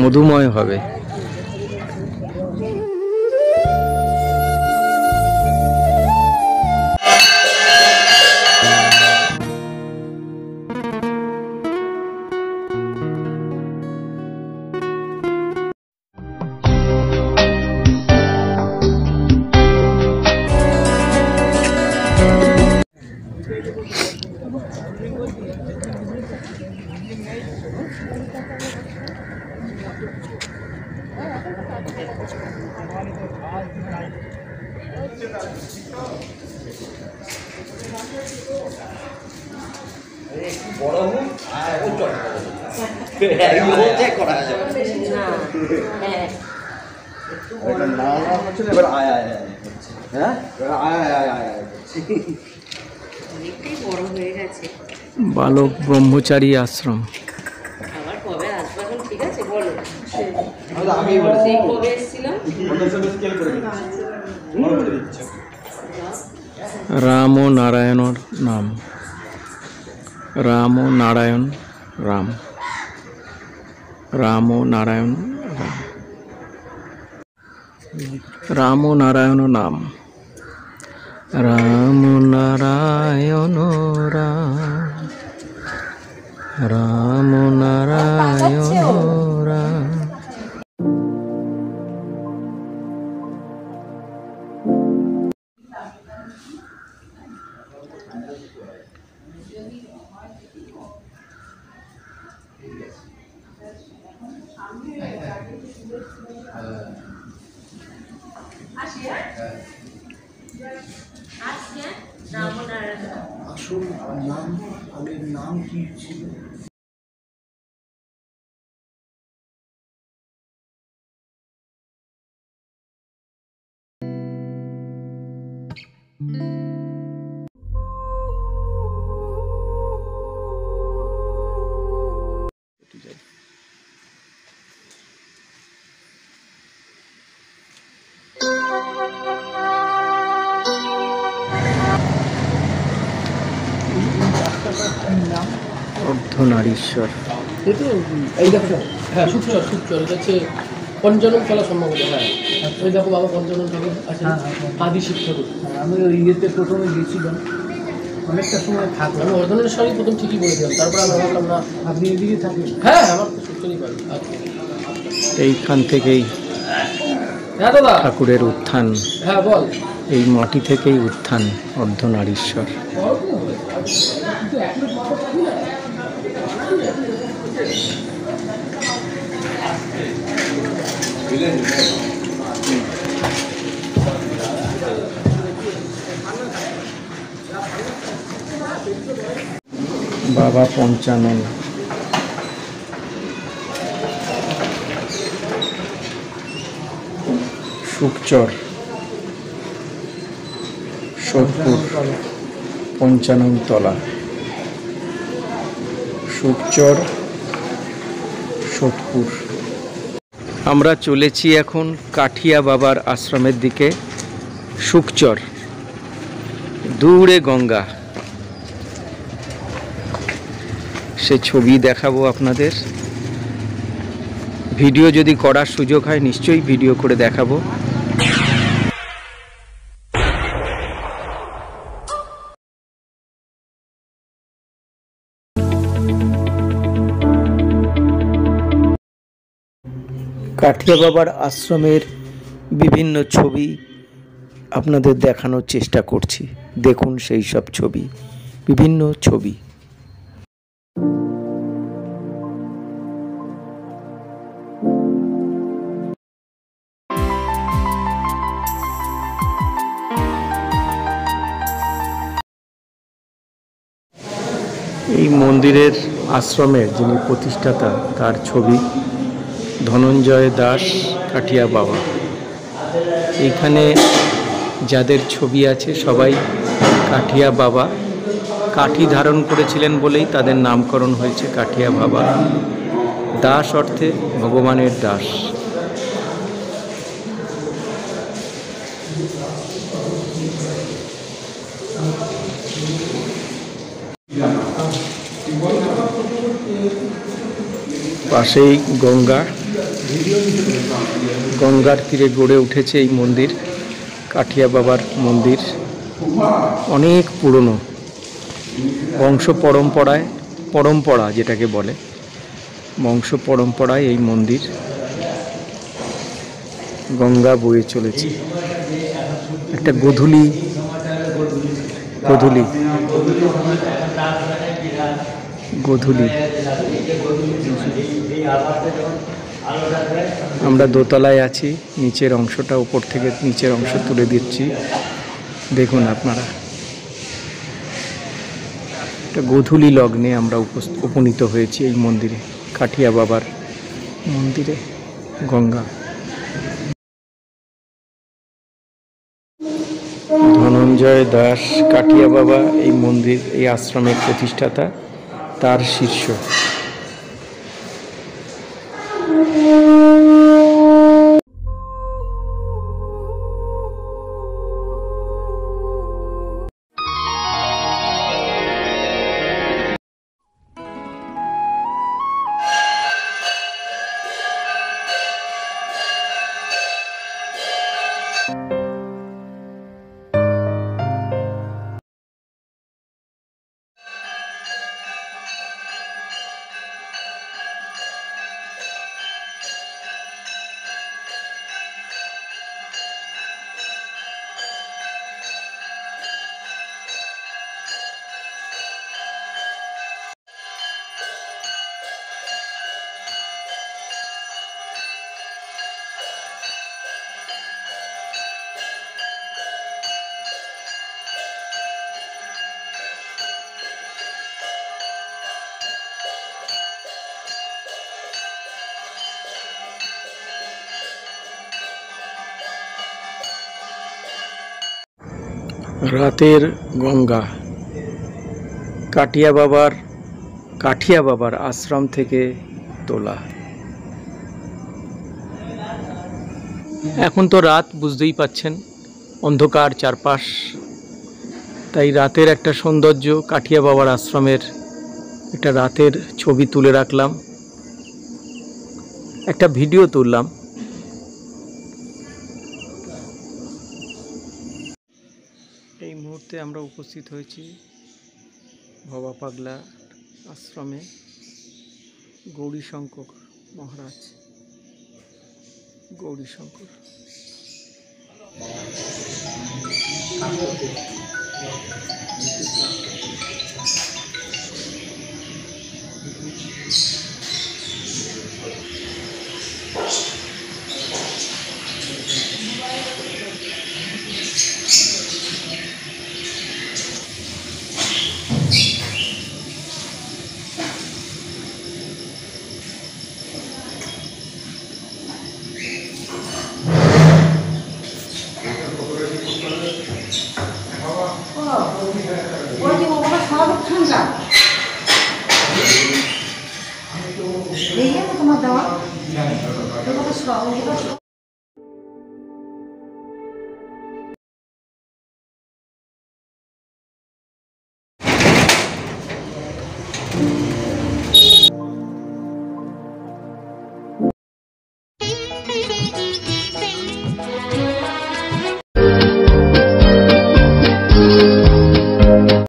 মধুময় হবে। বালক ব্রহ্মচারী আশ্রম। রাম ও নারায়ণর নাম। রাম ও নারায়ণ রাম। রাম ও নারায়ণ রাম। রাম ও নারায়ণ নাম। রাম নারায়ণ রাম। রাম নারায়ণ রাম। আসল নাম, আগের নাম কি ছিল? অর্ধনারীশ্বর। এই দেখো, হ্যাঁ সুপচর সুপচর, এটা হচ্ছে পঞ্চানন খেলা সম্ভবত। হ্যাঁ ওই দেখো বাবা পঞ্চানন ঠাকুর আছে, আদি শিব ঠাকুর। আমি ওই ইয়েতে প্রথমে গিয়েছিলাম, অনেকটা সময় থাকলাম। আমি অর্ধনারীশ্বরই প্রথম ঠিকই বলেছিলাম, তারপরে আমরা ভাবলাম না। আপনি এদিকে থাকেন? হ্যাঁ আমার তো সুপচরই পারি। এইখান থেকেই হ্যাঁ দাদা ঠাকুরের উত্থান। হ্যাঁ বল। এই মাটি থেকেই উত্থান অর্ধনারীশ্বর। বাবা পঞ্চানন। সুপচর, সোদপুর, পঞ্চানন তলা। সুপচর, সোদপুর। আমরা চলেছি এখন কাঠিয়া বাবার আশ্রমের দিকে। সুপচর, দূরে গঙ্গা। সে ছবি দেখাবো আপনাদের। ভিডিও যদি করার সুযোগ হয় নিশ্চয়ই ভিডিও করে দেখাবো। কাঠিয়া বাবার আশ্রমের বিভিন্ন ছবি আপনাদের দেখানোর চেষ্টা করছি। দেখুন সেই সব ছবি, বিভিন্ন ছবি। এই মন্দিরের আশ্রমের যিনি প্রতিষ্ঠাতা তার ছবি, ধনঞ্জয় দাস কাঠিয়া বাবা। এইখানে যাদের ছবি আছে সবাই কাঠিয়া বাবা। কাঠি ধারণ করেছিলেন বলেই তাদের নামকরণ হয়েছে কাঠিয়া বাবা। দাস অর্থে ভগবানের দাস। পাশেই গঙ্গা। গঙ্গার তীরে গড়ে উঠেছে এই মন্দির, কাঠিয়া বাবার মন্দির। অনেক পুরনো, বংশ পরম্পরা যেটাকে বলে, বংশ পরম্পরায় এই মন্দির। গঙ্গা বয়ে চলেছে। একটা গোধূলি আমরা দোতলায় আছি, নিচের অংশটা উপর থেকে নিচের অংশ তুলে দিচ্ছি, দেখুন আপনারা। একটা গোধূলি লগ্নে আমরা উপনীত হয়েছি এই মন্দিরে, কাঠিয়া বাবার মন্দিরে, গঙ্গা। ধনঞ্জয় দাস কাঠিয়া বাবা এই মন্দির, এই আশ্রমের প্রতিষ্ঠাতা, তার শিষ্য। রাতের গঙ্গা, কাঠিয়া বাবার আশ্রম থেকে তোলা। এখন তো রাত, বুঝতেই পাচ্ছেন, অন্ধকার চারপাশ, তাই রাতের একটা সৌন্দর্য, কাঠিয়া বাবার আশ্রমের একটা রাতের ছবি তুলে রাখলাম, একটা ভিডিও তুললাম। এই মুহূর্তে আমরা উপস্থিত হয়েছি ভবা পাগলা আশ্রমে, গৌরীশঙ্কর মহারাজ, গৌরীশঙ্কর। তোমার দেওয়া